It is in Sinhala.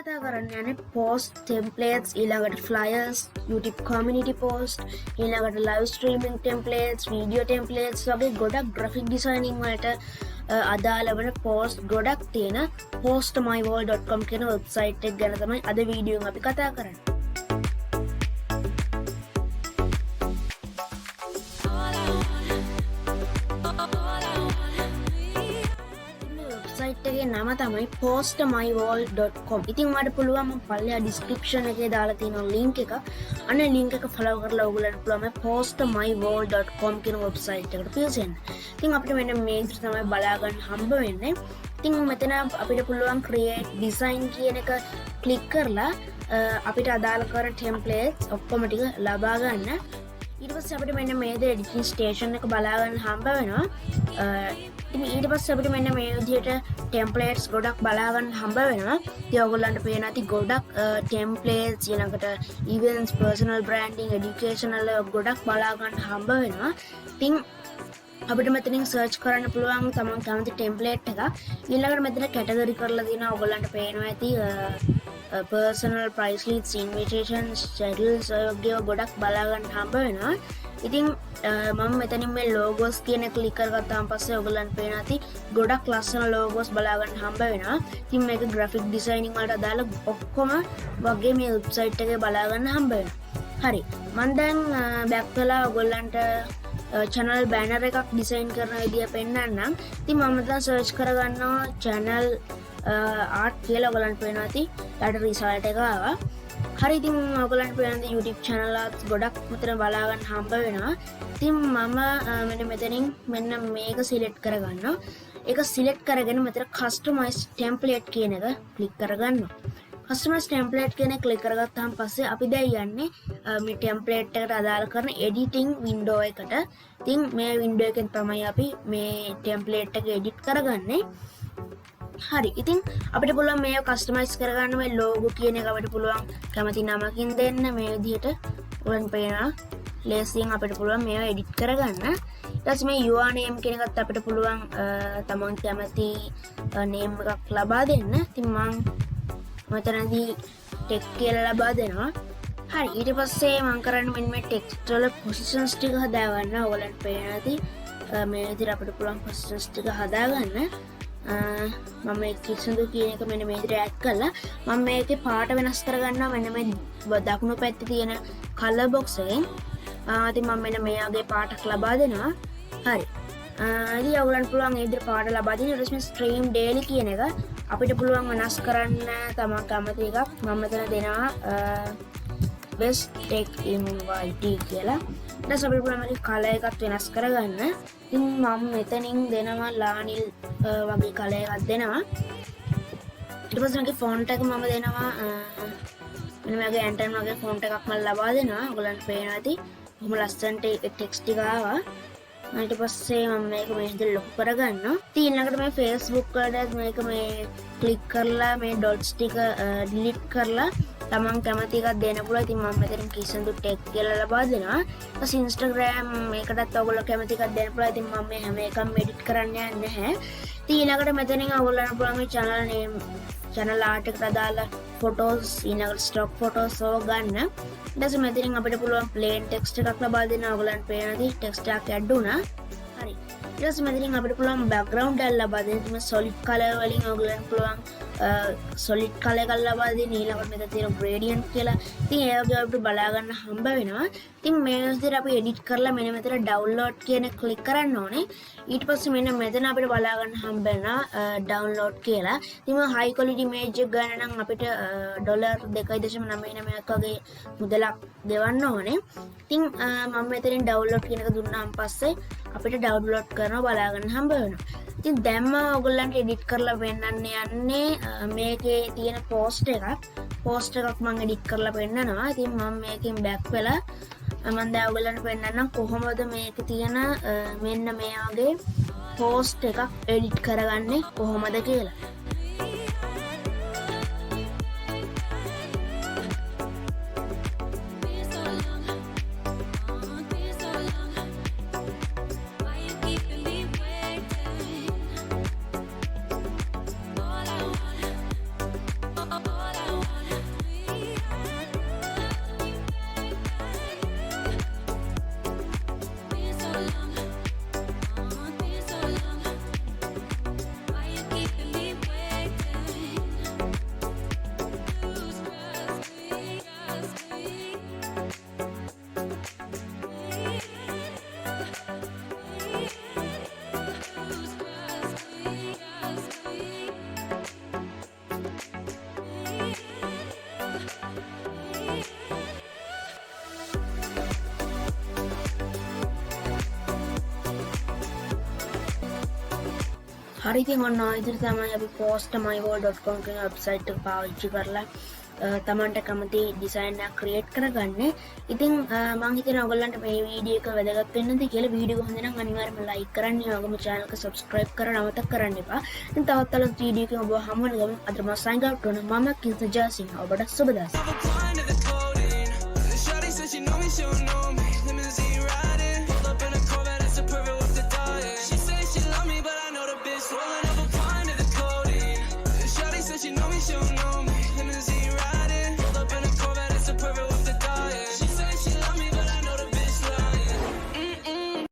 කතා කරන්න යන්නේ post templates ඊළඟට flyers YouTube community post ඊළඟට live streaming templates video templates වගේ ගොඩක් graphic designing වලට අදාළ වන post ගොඩක් තියෙන postermywall.com කියන වෙබ්සයිට් එක ගැන තමයි අද වීඩියෝ එකෙන් අපි කතා කරන්නේ. එකේ නම තමයි postermywall.com. ඉතින් ඔයාලට පුළුවන් මම පල්ලෙහා description එකේ දාලා තියෙන link එක. අනේ link එක follow කරලා ඔයගොල්ලන්ට පුළුවන් postermywall.com කියන website එකට පිවිසෙන්න. ඉතින් අපිට මෙන්න මේ විදිහට තමයි බලා ගන්න හම්බ වෙන්නේ. ඉතින් මෙතන අපිට පුළුවන් create design කියන එක click කරලා අපිට අදාළ කරන templates ඔක්කොම ටික ලබා ගන්න. ඊට පස්සේ අපිට මෙන්න මේ editing station එක බලා ගන්න හම්බ වෙනවා. ඉතින් ඊට පස්සේ අපිට මෙන්න මේ විදිහට templates ගොඩක් බලා ගන්න හම්බ වෙනවා. ඉතින් ඔයගොල්ලන්ට පේන ඇති ගොඩක් templates ඊළඟට events, personal branding, educational ගොඩක් බලා ගන්න හම්බ වෙනවා. ඉතින් අපිට මෙතනින් search කරන්න පුළුවන් තමන් කැමති template එකක්. ඊළඟට මෙතන category කරලා තියෙනවා. ඔයගොල්ලන්ට පේනවා ඇති personal price lists, invitations, schedules වගේ ගොඩක් බලා ගන්න හම්බ වෙනවා. ඉතින් මම මෙතනින් මේ logos කියන එක ක්ලික් කරගත්තාම පස්සේ ඔයගොල්ලන්ට පේන ඇති ගොඩක් ලස්සන logos බලා ගන්න හම්බ වෙනවා. ඉතින් මේක graphic designing වලට අදාළ ඔක්කොම වගේ මේ වෙබ්සයිට් එකේ බලා ගන්න හම්බ වෙනවා. හරි. මම දැන් back වෙලා ඔයගොල්ලන්ට channel banner එකක් design කරන විදිය පෙන්නන්නම්. ඉතින් මම දැන් search කරගන්නවා channel art කියලා. ඔයගොල්ලන්ට පේනවා ඇති ඊට result එක ආවා. හරි. ඉතින් ඔයගොල්ලන්ට පේන YouTube channel එකත් ගොඩක් මෙතන බලා ගන්න හම්බ වෙනවා. ඉතින් මම මෙන්න මෙතනින් මෙන්න මේක select කරගන්නවා. ඒක select කරගෙන මෙතන customize template කියන එක click කරගන්නවා. customize template කියන එක click කරගත්තාම පස්සේ අපි දැන් යන්නේ මේ template එකට අදාළ කරන editing window එකට. ඉතින් මේ window එකෙන් තමයි අපි මේ template එක edit කරගන්නේ. හරි. ඉතින් අපිට පුළුවන් මේක කස්ටමයිස් කරගන්න. මේ logo කියන එක අපිට පුළුවන් කැමති නමකින් දෙන්න. මේ විදිහට ඔයගොල්ලන් පේනවා ලේසියෙන් අපිට පුළුවන් මේව edit කරගන්න. ඊට පස්සේ මේ UR name කියන එකත් අපිට පුළුවන් තමන් කැමති name එකක් ලබා දෙන්න. ඉතින් මම මෙතනදී tech කියලා ලබා දෙනවා. හරි. ඊට පස්සේ මම කරන්නේ මෙන්න මේ text වල positions ටික හදාගන්න. ඔයගොල්ලන්ට පේනවා ඇති මේ විදිහට අපිට පුළුවන් positions ටික හදාගන්න. මම මේ කිසඳු කියන එක මෙන්න මේ විදිහට ඇඩ් කළා. මම මේකේ පාට වෙනස් කරගන්නවා මෙන්න මේ දකුණු පැත්තේ තියෙන color box එකෙන්. ඉතින් මම මෙන්න මේ වගේ පාටක් ලබා දෙනවා. හරි. ඉතින් ඔයගොල්ලන්ට පුළුවන් මේ විදිහට පාට ලබා දෙන්න. ඊට පස්සේ stream daily කියන එක අපිට පුළුවන් වෙනස් කරන්න තමන් කැමති එකක්. මම මෙතන දෙනවා best tech in YT කියලා. ඊට පස්සේ අපිට පුළුවන් මේකේ color එකත් වෙනස් කරගන්න. ඉතින් මම මෙතනින් දෙනවා ලානිල් වගේ color එකක් දෙනවා. ඊට පස්සේ මේකේ font එක මම දෙනවා මෙන්න මේකේ Anton වගේ font එකක් මම ලබා දෙනවා. ඔයගොල්ලන්ට පේනවා ඇති කොහොම ලස්සනට text ටික ආවා. ඊට පස්සේ මම මේක මේ විදිහට ලොකු කරගන්නවා. ඉතින් ඊළඟට මේ Facebook වලට මේක මේ ක්ලික් කරලා මේ dots ටික delete කරලා තමන් කැමති එකක් දෙන්න පුළුවන්. ඉතින් මම මෙතන Kisandu Tec කියලා ලබා දෙනවා. ඊට පස්සේ Instagram මේකටත් ඔයගොල්ලෝ කැමති එකක් දෙන්න පුළුවන්. ඉතින් මම මේ හැම එකක්ම edit කරන්න යන්නේ නැහැ. ඉතින් ඊළඟට මෙතනින් ඔයගොල්ලන්ට පුළුවන් මේ channel name channel art එකට අදාළ photos ඊළඟට stock photos ඕව ගන්න. ඊට පස්සේ මෙතනින් අපිට පුළුවන් plain text එකක් ලබා දෙන්න. ඔයගොල්ලන්ට පේනදී text එකක් add වුණා. හරි. ඊට පස්සේ මෙතනින් අපිට පුළුවන් background එකක් ලබා දෙන්න. ඉතින් solid color වලින් ඔයගොල්ලන්ට පුළුවන් solid color එකක් ලබා දෙන්න. ඊළඟට මෙතන තියෙන gradient කියලා. ඉතින් ඒ වගේ අපිට බලා ගන්න හම්බ වෙනවා. ඉතින් මේ විදිහට අපි edit කරලා මෙන්න මෙතන download කියන එක click කරන්න ඕනේ. ඊට පස්සේ මෙන්න මෙතන අපිට බලා ගන්න හම්බ වෙනවා download කියලා. ඉතින් high quality image එක ගන්න නම් අපිට $2.99ක් වගේ මුදලක් දෙවන්න ඕනේ. ඉතින් මම මෙතනින් download කියන එක දුන්නාන් පස්සේ අපිට download කරනවා බලා ගන්න හම්බ වෙනවා. ඉතින් දැම්ම ඔයගොල්ලන්ට edit කරලා පෙන්නන්න යන්නේ මේකේ තියෙන post එකක් මම edit කරලා පෙන්නනවා. ඉතින් මම මේකෙන් back වෙලා මම දැන් ඔයගොල්ලන්ට පෙන්නන්නම් කොහොමද මේකේ තියෙන මෙන්න මේ වගේ post එකක් edit කරගන්නේ කොහොමද කියලා. all I want. හරි ඉතින් ඔන්න ඉදිරි තමයි අපි postermywall.com කියන වෙබ්සයිට් එක පාවිච්චි කරලා තමන්ට කැමති ඩිසයින් එකක් ක්‍රියේට් කරගන්න. ඉතින් මම හිතනවා ඔයගොල්ලන්ට මේ වීඩියෝ එක වැදගත් වෙන්නද කියලා. වීඩියෝ එක හොඳ නම් අනිවාර්යයෙන්ම ලයික් කරන්න, ඔයගොම channel එක subscribe කරන්න අමතක කරන්න එපා. ඉතින් තවත් අලුත් වීඩියෝ එකකින් ඔබව හමු වෙනවා. අද මම sign out කරනවා. මම කිසජා සිංහ. ඔබට සුබ දවසක්.